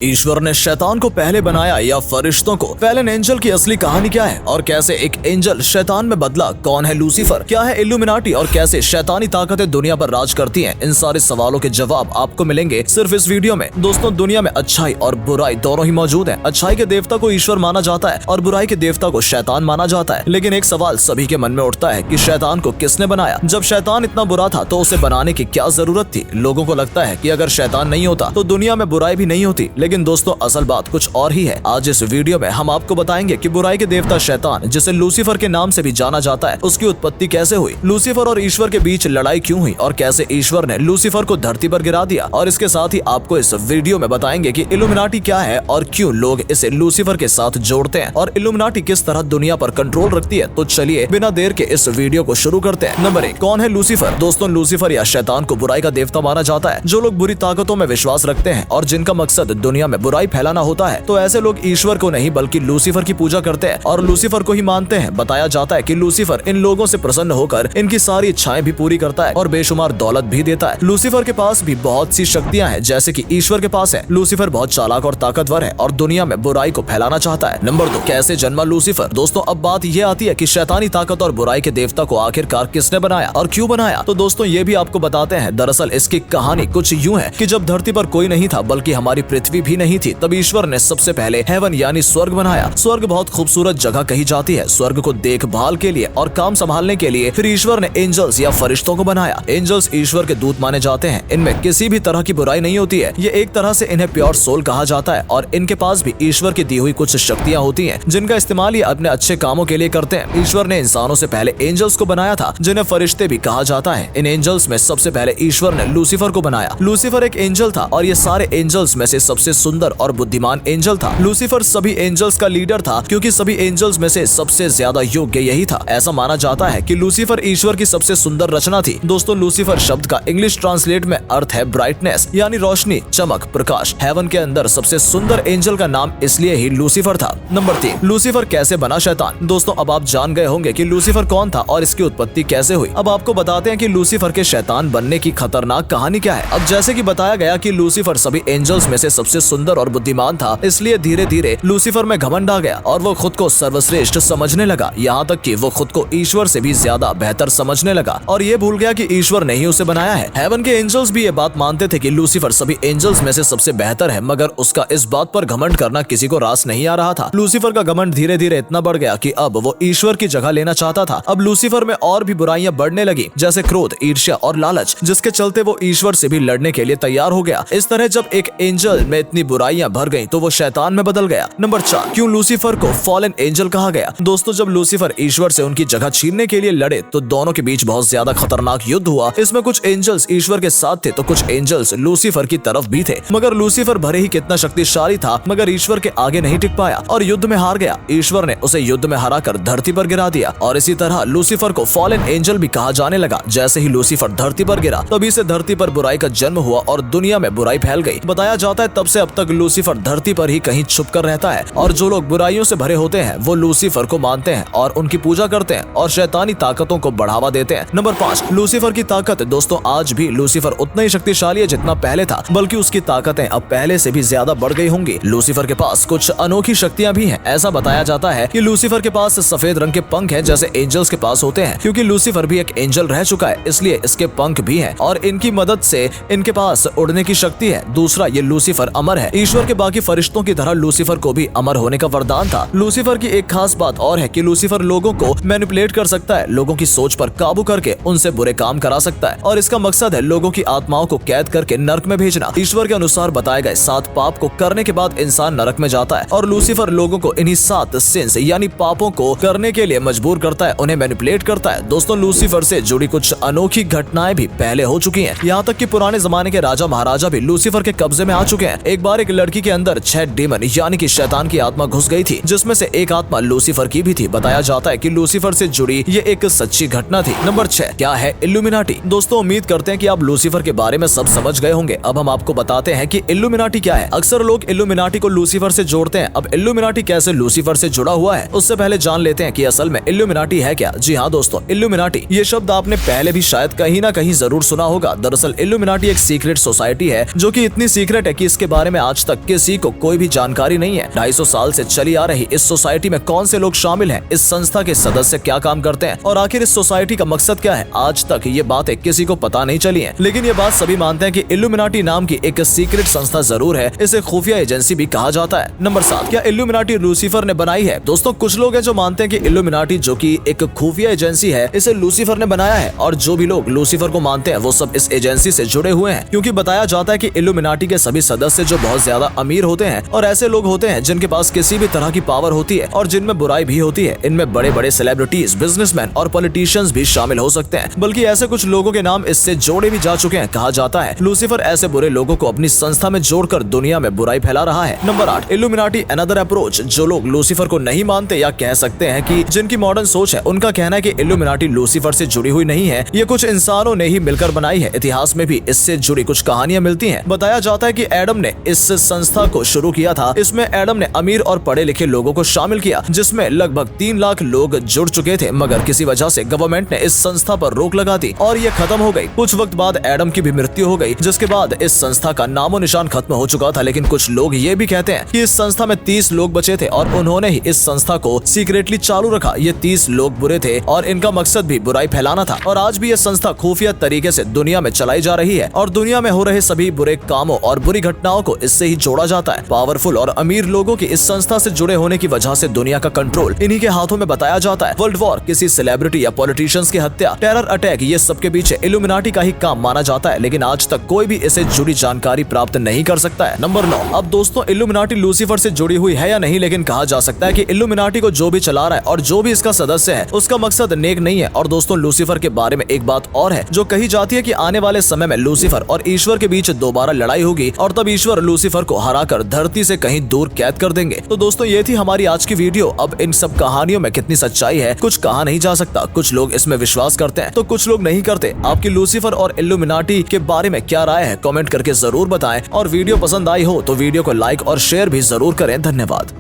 ईश्वर ने शैतान को पहले बनाया या फरिश्तों को? फैलन एंजल की असली कहानी क्या है और कैसे एक एंजल शैतान में बदला? कौन है लूसीफर? क्या है इल्यूमिनाटी और कैसे शैतानी ताकतें दुनिया पर राज करती हैं? इन सारे सवालों के जवाब आपको मिलेंगे सिर्फ इस वीडियो में। दोस्तों, दुनिया में अच्छाई और बुराई दोनों ही मौजूद है। अच्छाई के देवता को ईश्वर माना जाता है और बुराई के देवता को शैतान माना जाता है। लेकिन एक सवाल सभी के मन में उठता है कि शैतान को किसने बनाया? जब शैतान इतना बुरा था तो उसे बनाने की क्या जरूरत थी? लोगों को लगता है कि अगर शैतान नहीं होता तो दुनिया में बुराई भी नहीं होती। लेकिन दोस्तों, असल बात कुछ और ही है। आज इस वीडियो में हम आपको बताएंगे कि बुराई के देवता शैतान, जिसे लूसीफर के नाम से भी जाना जाता है, उसकी उत्पत्ति कैसे हुई, लूसीफर और ईश्वर के बीच लड़ाई क्यों हुई और कैसे ईश्वर ने लूसीफर को धरती पर गिरा दिया। और इसके साथ ही आपको इस वीडियो में बताएंगे कि इल्यूमिनाटी क्या है और क्यों लोग इसे लूसीफर के साथ जोड़ते हैं और इल्यूमिनाटी किस तरह दुनिया पर कंट्रोल रखती है। तो चलिए बिना देर के इस वीडियो को शुरू करते हैं। नंबर 1, कौन है लूसीफर? दोस्तों, लूसीफर या शैतान को बुराई का देवता माना जाता है। जो लोग बुरी ताकतों में विश्वास रखते हैं और जिनका मकसद दुनिया में बुराई फैलाना होता है, तो ऐसे लोग ईश्वर को नहीं बल्कि लूसीफर की पूजा करते हैं और लूसीफर को ही मानते हैं। बताया जाता है कि लूसीफर इन लोगों से प्रसन्न होकर इनकी सारी इच्छाएं भी पूरी करता है और बेशुमार दौलत भी देता है। लूसीफर के पास भी बहुत सी शक्तियां हैं जैसे कि ईश्वर के पास है। लूसीफर बहुत चालाक और ताकतवर है और दुनिया में बुराई को फैलाना चाहता है। नंबर 2, कैसे जन्मा लूसीफर? दोस्तों, अब बात यह आती है कि शैतानी ताकत और बुराई के देवता को आखिरकार किसने बनाया और क्यों बनाया? तो दोस्तों, ये भी आपको बताते हैं। दरअसल इसकी कहानी कुछ यूं है कि जब धरती पर कोई नहीं था बल्कि हमारी पृथ्वी भी नहीं थी, तब ईश्वर ने सबसे पहले हेवन यानी स्वर्ग बनाया। स्वर्ग बहुत खूबसूरत जगह कही जाती है। स्वर्ग को देखभाल के लिए और काम संभालने के लिए फिर ईश्वर ने एंजल्स या फरिश्तों को बनाया। एंजल्स ईश्वर के दूत माने जाते हैं। इनमें किसी भी तरह की बुराई नहीं होती है। ये एक तरह से इन्हें प्योर सोल कहा जाता है और इनके पास भी ईश्वर की दी हुई कुछ शक्तियां होती हैं जिनका इस्तेमाल ये अपने अच्छे कामों के लिए करते हैं। ईश्वर ने इंसानों से पहले एंजल्स को बनाया था जिन्हें फरिश्ते भी कहा जाता है। इन एंजल्स में सबसे पहले ईश्वर ने लूसीफर को बनाया। लूसीफर एक एंजल था और ये सारे एंजल्स में से सबसे सुंदर और बुद्धिमान एंजल था। लूसीफर सभी एंजल्स का लीडर था क्योंकि सभी एंजल्स में से सबसे ज्यादा योग्य यही था। ऐसा माना जाता है कि लूसीफर ईश्वर की सबसे सुंदर रचना थी। दोस्तों, लूसीफर शब्द का इंग्लिश ट्रांसलेट में अर्थ है ब्राइटनेस यानी रोशनी, चमक, प्रकाश। हेवन के अंदर सबसे सुंदर एंजल का नाम इसलिए ही लूसीफर था। नंबर 3, लूसीफर कैसे बना शैतान? दोस्तों, अब आप जान गए होंगे कि लूसीफर कौन था और इसकी उत्पत्ति कैसे हुई। अब आपको बताते हैं कि लूसीफर के शैतान बनने की खतरनाक कहानी क्या है। अब जैसे कि बताया गया कि लूसीफर सभी एंजल्स में से सबसे सुंदर और बुद्धिमान था, इसलिए धीरे धीरे लूसीफर में घमंड आ गया और वो खुद को सर्वश्रेष्ठ समझने लगा। यहाँ तक कि वो खुद को ईश्वर से भी ज्यादा बेहतर समझने लगा और ये भूल गया कि ईश्वर ने ही उसे बनाया है। हेवन के एंजल्स भी ये बात मानते थे कि लूसीफर सभी एंजल्स में से सबसे बेहतर है, मगर उसका इस बात पर घमंड करना किसी को रास नहीं आ रहा था। लूसीफर का घमंड धीरे धीरे इतना बढ़ गया कि अब वो ईश्वर की जगह लेना चाहता था। अब लूसीफर में और भी बुराइयां बढ़ने लगी, जैसे क्रोध, ईर्ष्या और लालच, जिसके चलते वो ईश्वर से भी लड़ने के लिए तैयार हो गया। इस तरह जब एक एंजल में इतनी बुराइयां भर गई तो वो शैतान में बदल गया। नंबर 4, क्यों लूसीफर को फॉलन एंजल कहा गया? दोस्तों, जब लूसीफर ईश्वर से उनकी जगह छीनने के लिए लड़े तो दोनों के बीच बहुत ज्यादा खतरनाक युद्ध हुआ। इसमें कुछ एंजल्स ईश्वर के साथ थे तो कुछ एंजल्स लूसीफर की तरफ भी थे। मगर लूसीफर भले ही कितना शक्तिशाली था, मगर ईश्वर के आगे नहीं टिक पाया और युद्ध में हार गया। ईश्वर ने उसे युद्ध में हराकर धरती पर गिरा दिया और इसी तरह लूसीफर को फॉलन एंजल भी कहा जाने लगा। जैसे ही लूसीफर धरती पर गिरा तभी से धरती पर बुराई का जन्म हुआ और दुनिया में बुराई फैल गई। बताया जाता है तब से अब तक लूसीफर धरती पर ही कहीं छुप कर रहता है और जो लोग बुराइयों से भरे होते हैं वो लूसीफर को मानते हैं और उनकी पूजा करते हैं और शैतानी ताकतों को बढ़ावा देते हैं। नंबर 5, लूसीफर की ताकत। दोस्तों, आज भी लूसीफर उतना ही शक्तिशाली है जितना पहले था, बल्कि उसकी ताकतें अब पहले से भी ज्यादा बढ़ गई होंगी। लूसीफर के पास कुछ अनोखी शक्तियां भी हैं। ऐसा बताया जाता है कि लूसीफर के पास सफेद रंग के पंख हैं जैसे एंजल्स के पास होते हैं। क्योंकि लूसीफर भी एक एंजल रह चुका है इसलिए इसके पंख भी हैं और इनकी मदद से इनके पास उड़ने की शक्ति है। दूसरा, ये लूसीफर अमर है। ईश्वर के बाकी फरिश्तों की तरह लूसीफर को भी अमर होने का वरदान था। लूसीफर की एक खास बात और है कि लूसीफर लोगों को मैनिपुलेट कर सकता है, लोगों की सोच पर काबू करके उनसे बुरे काम करा सकता है और इसका मकसद है लोगों की आत्माओं को कैद करके नरक में भेजना। ईश्वर के अनुसार बताए गए 7 पाप को करने के बाद इंसान नरक में जाता है और लूसीफर लोगों को इन्हीं 7 सिंस यानी पापों को करने के लिए मजबूर करता है, उन्हें मैनिपुलेट करता है। दोस्तों, लूसीफर से जुड़ी कुछ अनोखी घटनाएं भी पहले हो चुकी हैं। यहाँ तक कि पुराने जमाने के राजा महाराजा भी लूसीफर के कब्जे में आ चुके हैं। एक बार एक लड़की के अंदर 6 डेमन यानी कि शैतान की आत्मा घुस गई थी, जिसमें से एक आत्मा लूसीफर की भी थी। बताया जाता है कि लूसीफर से जुड़ी ये एक सच्ची घटना थी। नंबर 6, क्या है इल्यूमिनाटी? दोस्तों, उम्मीद करते हैं कि आप लूसीफर के बारे में सब समझ गए होंगे। अब हम आपको बताते हैं कि इल्यूमिनाटी क्या है। अक्सर लोग इल्यूमिनाटी को लूसीफर से जोड़ते हैं। अब इल्यूमिनाटी कैसे लूसीफर से जुड़ा हुआ है, उससे पहले जान लेते हैं कि असल में इल्यूमिनाटी है क्या। जी हाँ दोस्तों, इल्यूमिनाटी ये शब्द आपने पहले भी शायद कहीं ना कहीं जरूर सुना होगा। दरअसल इल्यूमिनाटी एक सीक्रेट सोसाइटी है जो कि इतनी सीक्रेट है कि इसके बारे बारे में आज तक किसी को कोई भी जानकारी नहीं है। 250 साल से चली आ रही इस सोसाइटी में कौन से लोग शामिल हैं, इस संस्था के सदस्य क्या काम करते हैं और आखिर इस सोसाइटी का मकसद क्या है, आज तक ये बातें किसी को पता नहीं चली हैं। लेकिन ये बात सभी मानते हैं कि इल्यूमिनाटी नाम की एक सीक्रेट संस्था जरूर है, इसे खुफिया एजेंसी भी कहा जाता है। नंबर 7, क्या इल्यूमिनाटी लूसीफर ने बनाई है? दोस्तों, कुछ लोग हैं जो मानते हैं कि इल्यूमिनाटी जो कि एक खुफिया एजेंसी है, इसे लूसीफर ने बनाया है, और जो भी लोग लूसीफर को मानते हैं वो सब इस एजेंसी से जुड़े हुए हैं, क्योंकि बताया जाता है कि इल्यूमिनाटी के सभी सदस्य जो बहुत ज्यादा अमीर होते हैं और ऐसे लोग होते हैं जिनके पास किसी भी तरह की पावर होती है और जिनमें बुराई भी होती है। इनमें बड़े बड़े सेलिब्रिटीज, बिजनेसमैन और पॉलिटिशियंस भी शामिल हो सकते हैं, बल्कि ऐसे कुछ लोगों के नाम इससे जोड़े भी जा चुके हैं। कहा जाता है लूसीफर ऐसे बुरे लोगों को अपनी संस्था में जोड़कर दुनिया में बुराई फैला रहा है। Number 8, illuminati another approach. जो लोग लूसीफर को नहीं मानते या कह सकते हैं कि जिनकी मॉडर्न सोच है, उनका कहना है कि इल्यूमिनाटी लूसीफर से जुड़ी हुई नहीं है, ये कुछ इंसानों ने ही मिलकर बनाई है। इतिहास में भी इससे जुड़ी कुछ कहानियां मिलती हैं। बताया जाता है कि एडम ने इस संस्था को शुरू किया था। इसमें एडम ने अमीर और पढ़े लिखे लोगों को शामिल किया, जिसमें लगभग 3 लाख लोग जुड़ चुके थे, मगर किसी वजह से गवर्नमेंट ने इस संस्था पर रोक लगा दी और ये खत्म हो गई। कुछ वक्त बाद एडम की भी मृत्यु हो गई, जिसके बाद इस संस्था का नामो निशान खत्म हो चुका था। लेकिन कुछ लोग ये भी कहते हैं कि इस संस्था में 30 लोग बचे थे और उन्होंने ही इस संस्था को सीक्रेटली चालू रखा। ये 30 लोग बुरे थे और इनका मकसद भी बुराई फैलाना था, और आज भी ये संस्था खुफिया तरीके से दुनिया में चलाई जा रही है और दुनिया में हो रहे सभी बुरे कामों और बुरी घटनाओं को इससे ही जोड़ा जाता है। पावरफुल और अमीर लोगों की इस संस्था से जुड़े होने की वजह से दुनिया का कंट्रोल इन्हीं के हाथों में बताया जाता है। वर्ल्ड वॉर, किसी सेलिब्रिटी या पॉलिटिशियंस की हत्या, टेरर अटैक, ये सब के पीछे इल्यूमिनाटी का ही काम माना जाता है, लेकिन आज तक कोई भी इसे जुड़ी जानकारी प्राप्त नहीं कर सकता है। नंबर 9, अब दोस्तों, इल्यूमिनाटी लूसीफर से जुड़ी हुई है या नहीं, लेकिन कहा जा सकता है कि इल्यूमिनाटी को जो भी चला रहा है और जो भी इसका सदस्य है, उसका मकसद नेक नहीं है। और दोस्तों, लूसीफर के बारे में एक बात और है जो कही जाती है कि आने वाले समय में लूसीफर और ईश्वर के बीच दोबारा लड़ाई होगी और तब ईश्वर लूसीफर को हराकर धरती से कहीं दूर कैद कर देंगे। तो दोस्तों, ये थी हमारी आज की वीडियो। अब इन सब कहानियों में कितनी सच्चाई है कुछ कहा नहीं जा सकता। कुछ लोग इसमें विश्वास करते हैं तो कुछ लोग नहीं करते। आपकी लूसीफर और इल्यूमिनाटी के बारे में क्या राय है, कमेंट करके जरूर बताएं, और वीडियो पसंद आई हो तो वीडियो को लाइक और शेयर भी जरूर करें। धन्यवाद।